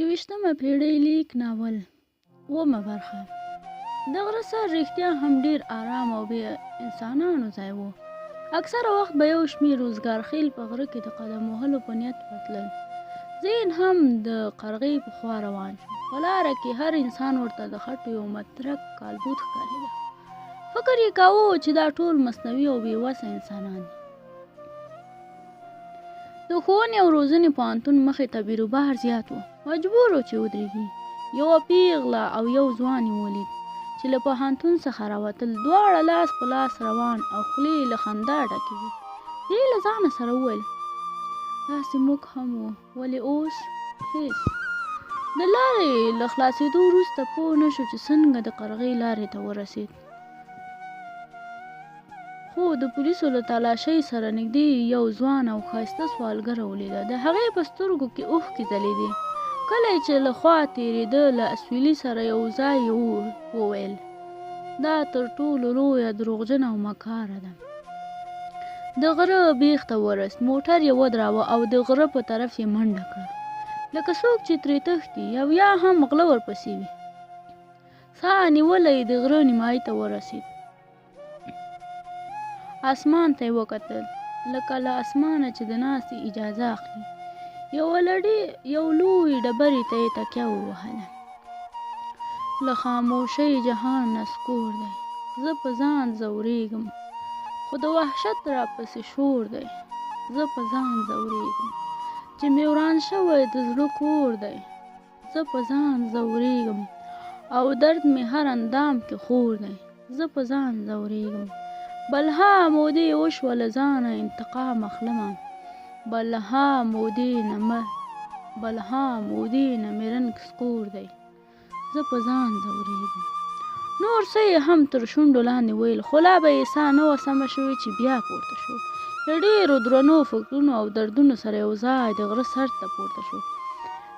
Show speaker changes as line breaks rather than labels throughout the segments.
21مه پېړۍ لیک ناول اوومه برخه. د غره سر رښتیا هم ډېر آرام او بې انسانانو ځای و. اکثره وخت به یو شمېر روزګارخیل په غره کې د قدم وهلو په نیت ورتلل. زین هم د قرغې په خوا روان شو. په لاره کې هر انسان ورته د خټو یو مترک کالبوت ښکارېده. فکر یې کاوه چې دا ټول مصنوعي او بې وسه انسانان دي. د ښوونې او روزنې پوهنتون مخې ته بیروبار زیات و. مجبور و چې ودرېږي. یوه پیغله او یو ځوان یې ولید چې له پوهنتون څخه راوتل. دواړه لاس په لاس روان او خولې له خندا ډکې وې. دی له ځانه سره وویل داسې موږ هم وو، ولې اوس هېڅ. د لارې له خلاصېدو وروسته پوه نه شو چې څنګه د قرغې لارې ته ورسېد. خو د پولیسو له تالاشۍ سره نږدې یو ځوان او ښایسته سوالګره ولیده. د هغې په سترګو کې اوښکې ځلېدې. کله چې له خوا تېرېده له اسویلي سره یو ځای وویل دا تر ټولو لویه دروغجنه او مکاره ده. د غره بیخ ته ورست. موټر یې ودراوه او د غره په طرف یې منډه کړه لکه څوک چې ترې تښتي او یا هم غله ورپسې وي. ساه نیولی د غره نیمایي ته ورسېد. اسمان ته یې وکتل لکه له اسمانه چې د ناستې اجازه اخلي. یو لوی ډبرې ته یې تکیه ووهله. له خاموشۍ جهان نسکور دی. زه په ځان ځورېږم خو د وحشت راپسې شور دی. زه په ځان ځورېږم چې مې وران شوی د زړه کور دی. زه په ځان ځورېږم او درد مې هر اندام کې خور دی. زه په ځان ځورېږم بلها مودې وشوه له ځانه انتقام اخلمه. بلها مودې نه مې رنګ سکور دی. زه په ځان ځورېږم. نور څه یې هم تر شونډو لاندې ویل خو لا به یې ساه نه وه سمه شوې چې بیا پورته شو. له ډېرو درنو فکرونو او دردونو سره یو ځای د غره سر ته پورته شو.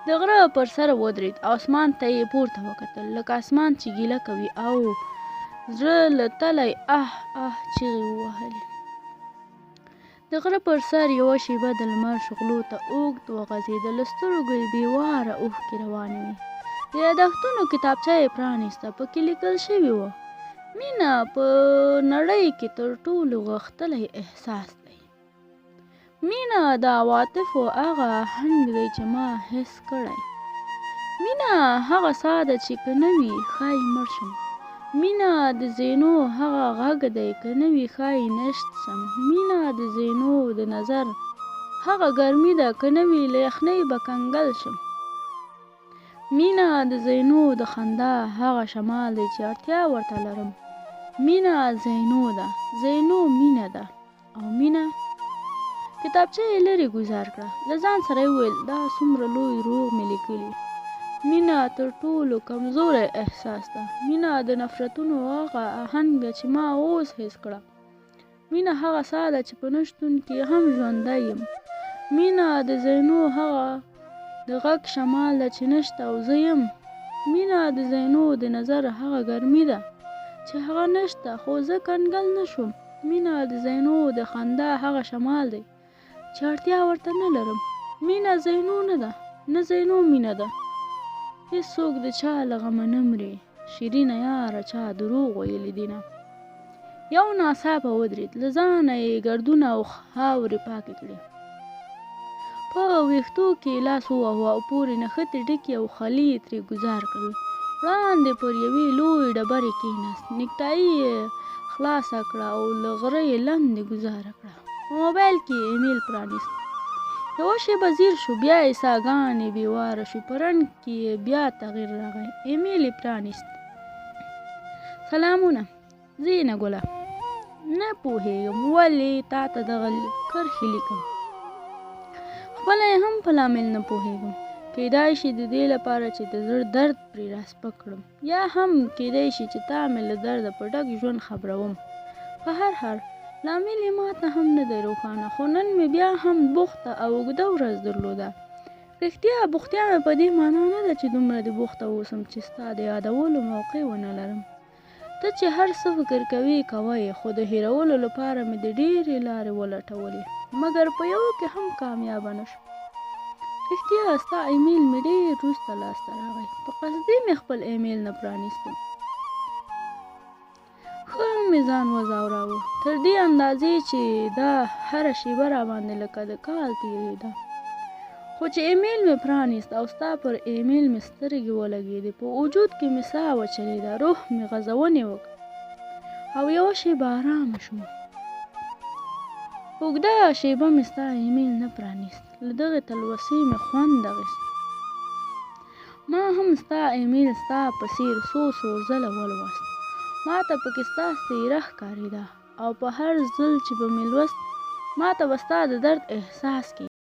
د غره پر سر ودرېد او اسمان ته یې پورته وکتل لکه اسمان چې ګیله کوي او زړه له تله چیغې ووهلې. د غره پر سر یوه شېبه د لمر شغلو ته اوږد وغځېده. له سترګو یې بېواره اوښکې روانې وې. د یادښتونو کتابچه یې پرانیسته. پکې لیکل شوي وه مینه په نړۍ کې تر ټولو غښتلی احساس دی. مینه د عواطفو هغه آهنګ دی چې ما حس کړی. مینه هغه ساه ده چې که نه وي ښایي مړ شم. مینه د زینو هغه غږ دی که نه وي ښایي نشت شم. مینه د زینو د نظر هغه ګرمي ده که نه وي له یخنۍ به کنګل شم. مینه د زینو د خندا هغه شمال دی چې اړتیا ورته لرم. مینه زینو ده. زینو مینه ده او مینه. کتابچه یې لرې ګوزار کړه. له ځان سره یې وویل دا څومره لوی روغ مې لیکلي. مینه تر ټولو کمزوری احساس ده. مینه د نفرتونو هغه آهنګ ده چې ما اوس حس کړه. مینه هغه ساه ده چې په نشتون کې هم ژوندی یم. مینه د زینو هغه د غږ شمال ده چې نشته او زه یم. مینه د زینو د نظر هغه ګرمي ده چې هغه نشته خو زه کنګل نه شوم. مینه د زینو د خندا هغه شمال دی چې اړتیا ورته نه لرم. مینه زینو نه ده نه زینو مینه ده. هیڅوک د چا له غمه نه مري. شیرینه یاره چا دروغ ویلي دینه. یو ناڅاپه ودرېد. له ځانه یې ګردونه او خاورې پاکې کړې. په ویښتو کې لاس وواهه او پورې نښتې ډکې او خولۍ یې ترې ګوزار کړل. وړاندې پر یوې لویې ډبرې کېناست. نیکټایي یې خلاصه کړه او له غره یې لاندې ګوزاره کړه. په موبایل کې یې ایمیل پرانیست. یوه شېبه ځیر شو. بیا یې ساګانې بېواره شو. په رنګ کې یې بیا تغییر راغی. ایمیل یې پرانیست. سلامونه. زه یې ګله نه پوهېږم ولې تا ته دغه کرښې لیکم. خپله یې هم په لامل نه پوهېږم. کیدای شي د دې لپاره چې د زړه درد پرې راسپک کړم یا هم کیدای شي چې تا مې له درده په ډک ژوند خبروم. په هر حال لامل یې ماته هم نه دی روښانه خو نن مې بیا هم بوخته او اوږده ورځ درلوده. رښتیا بوختیا مې په دې معنا نه ده چې دومره د بوخته اوسم چې ستا د یادولو موقع ونه لرم. ته چې هر څه فکر کوې کوه خو د هېرولو لپاره مې د ډېرې لارې ولټولې مګر په یو کې هم کامیابه نه شوم. رښتیا ستا ایمیل مې ډېر وروسته لاسته راغی. په قصدي مې خپل ایمیل نه پرانیسته. ښه مې ځان وځوراوه، تر دې اندازې چې دا هره شېبه راباندې لکه د کال تېرېده. خو چې ایمیل مې پرانیست او ستا پر ایمیل مې سترګې ولګېدې، په وجود کې مې ساه وچلېده، روح مې غځونې وکړ او یوه شېبه ارامه شوم. اوږده شېبه مې ستا ایمیل نه پرانیست. له دغې تلوسې مې خوند اخیست. ما هم ستا ایمیل ستا په څېر څو ځله ولوست. ما ته پکې ستا څېره ښکارېده او په هر ځل چې به مې لوست ما ته به ستا د درد احساس کېده.